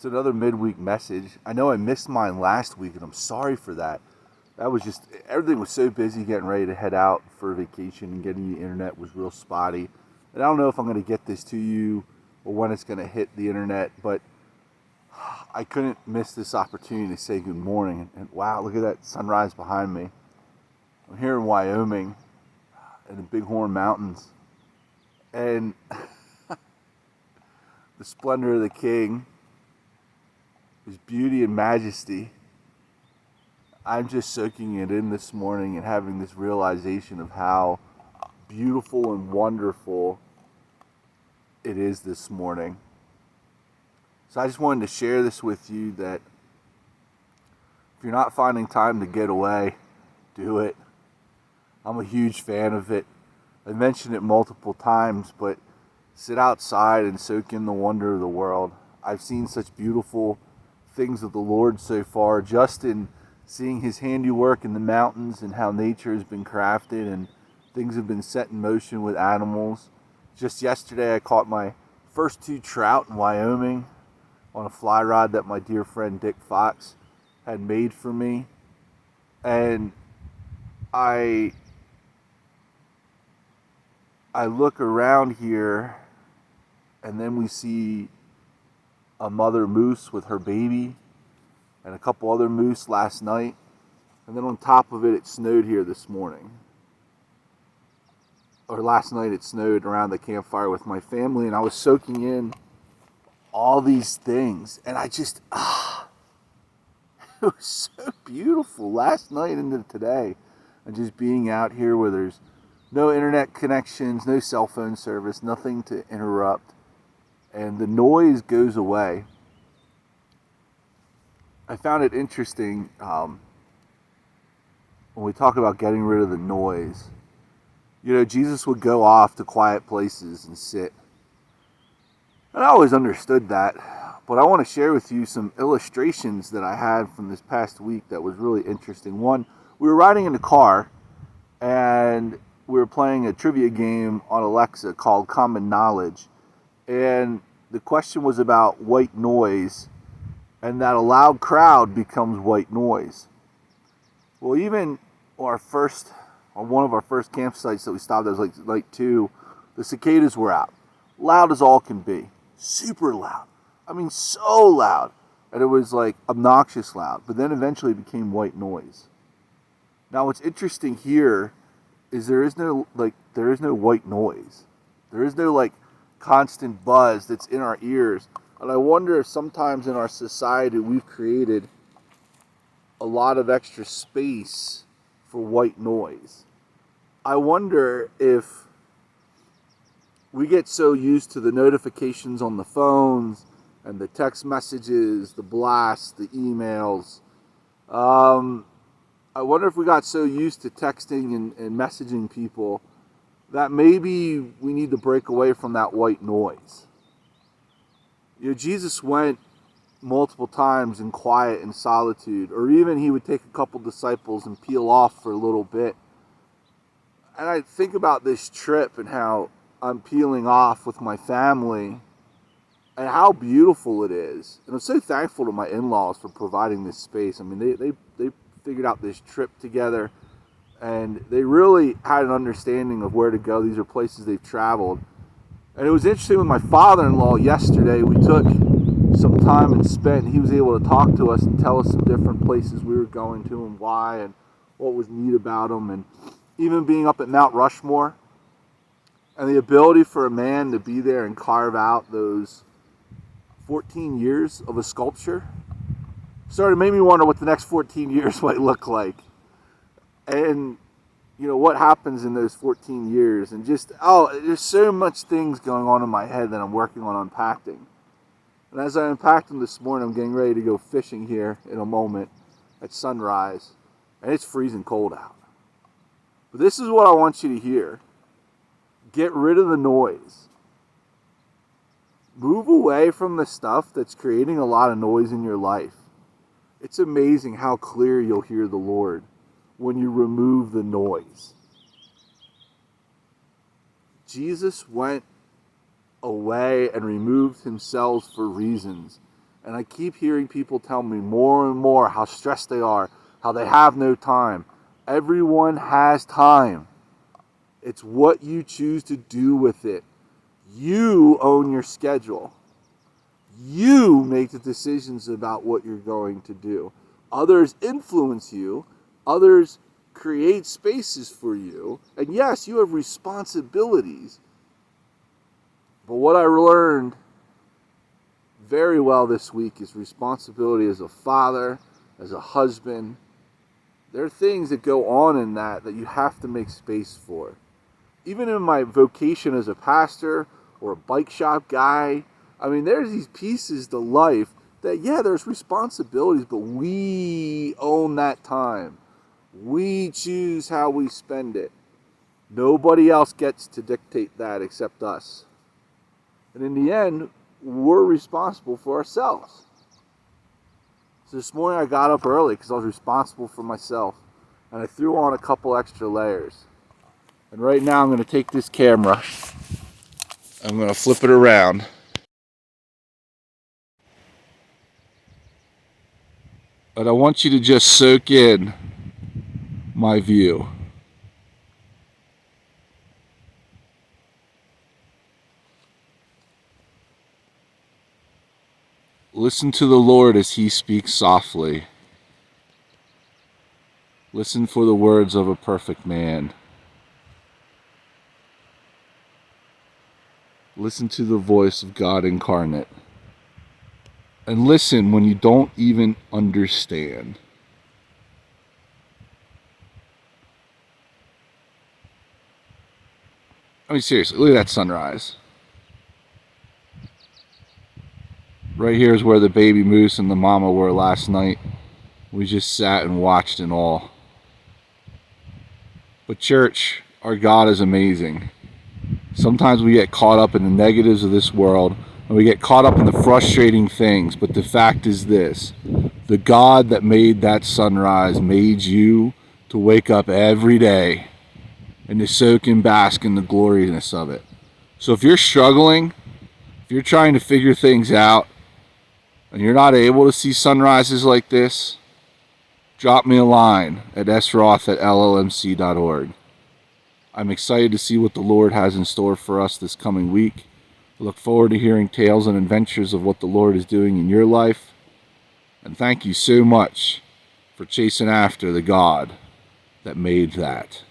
It's another midweek message. I know I missed mine last week, and I'm sorry for that. That was just, everything was so busy getting ready to head out for vacation, and getting the internet was real spotty. And I don't know if I'm going to get this to you or when it's going to hit the internet, but I couldn't miss this opportunity to say good morning. And wow, look at that sunrise behind me. I'm here in Wyoming in the Bighorn Mountains. And the splendor of the King, his beauty and majesty. I'm just soaking it in this morning and having this realization of how beautiful and wonderful it is this morning. So I just wanted to share this with you, that if you're not finding time to get away, do it. I'm a huge fan of it. I mentioned it multiple times, but sit outside and soak in the wonder of the world. I've seen such beautiful things of the Lord so far, just in seeing his handiwork in the mountains and how nature has been crafted and things have been set in motion with animals. Just yesterday I caught my first 2 trout in Wyoming on a fly rod that my dear friend Dick Fox had made for me. And I look around here, and then we see a mother moose with her baby and a couple other moose last night. And then on top of it, it snowed here this morning. Or last night it snowed around the campfire with my family, and I was soaking in all these things. And I just, it was so beautiful last night into today. And just being out here where there's no internet connections, no cell phone service, nothing to interrupt. And the noise goes away. I found it interesting when we talk about getting rid of the noise. You know, Jesus would go off to quiet places and sit. And I always understood that. But I want to share with you some illustrations that I had from this past week that was really interesting. One, we were riding in the car, and we were playing a trivia game on Alexa called Common Knowledge. And the question was about white noise, and that a loud crowd becomes white noise. Well, even on one of our first campsites that we stopped at, was like 2, the cicadas were out. Loud as all can be. Super loud. I mean, so loud. And it was like obnoxious loud. But then eventually it became white noise. Now what's interesting here is there is no white noise. There is no constant buzz that's in our ears. And I wonder if sometimes in our society we've created a lot of extra space for white noise. I wonder if we get so used to the notifications on the phones and the text messages, the blasts, the emails. I wonder if we got so used to texting and messaging people that maybe we need to break away from that white noise. You know, Jesus went multiple times in quiet and solitude, or even he would take a couple disciples and peel off for a little bit. And I think about this trip and how I'm peeling off with my family and how beautiful it is. And I'm so thankful to my in-laws for providing this space. I mean, they figured out this trip together, and they really had an understanding of where to go. These are places they've traveled. And it was interesting with my father-in-law yesterday. We took some time and spent, and he was able to talk to us and tell us some different places we were going to and why and what was neat about them. And even being up at Mount Rushmore and the ability for a man to be there and carve out those 14 years of a sculpture started to make me wonder what the next 14 years might look like. And you know, what happens in those 14 years, and just, there's so much things going on in my head that I'm working on unpacking. And as I unpacked them this morning, I'm getting ready to go fishing here in a moment at sunrise, and it's freezing cold out. But this is what I want you to hear. Get rid of the noise. Move away from the stuff that's creating a lot of noise in your life. It's amazing how clear you'll hear the Lord when you remove the noise. Jesus went away and removed himself for reasons. And I keep hearing people tell me more and more how stressed they are, how they have no time. Everyone has time. It's what you choose to do with it. You own your schedule. You make the decisions about what you're going to do. Others influence you. Others create spaces for you. And yes, you have responsibilities. But what I learned very well this week is responsibility as a father, as a husband. There are things that go on in that you have to make space for. Even in my vocation as a pastor or a bike shop guy, I mean, there's these pieces to life that, yeah, there's responsibilities, but we own that time. We choose how we spend it. Nobody else gets to dictate that except us. And in the end, we're responsible for ourselves. So this morning I got up early because I was responsible for myself. And I threw on a couple extra layers. And right now I'm going to take this camera. I'm going to flip it around. But I want you to just soak in my view. Listen to the Lord as He speaks softly. Listen for the words of a perfect man. Listen to the voice of God incarnate. And listen when you don't even understand. I mean, seriously, look at that sunrise. Right here is where the baby moose and the mama were last night. We just sat and watched in awe. But church, our God is amazing. Sometimes we get caught up in the negatives of this world, and we get caught up in the frustrating things, but the fact is this: the God that made that sunrise made you to wake up every day and to soak and bask in the gloriousness of it. So if you're struggling, if you're trying to figure things out, and you're not able to see sunrises like this, drop me a line at sroth@llmc.org. I'm excited to see what the Lord has in store for us this coming week. I look forward to hearing tales and adventures of what the Lord is doing in your life. And thank you so much for chasing after the God that made that.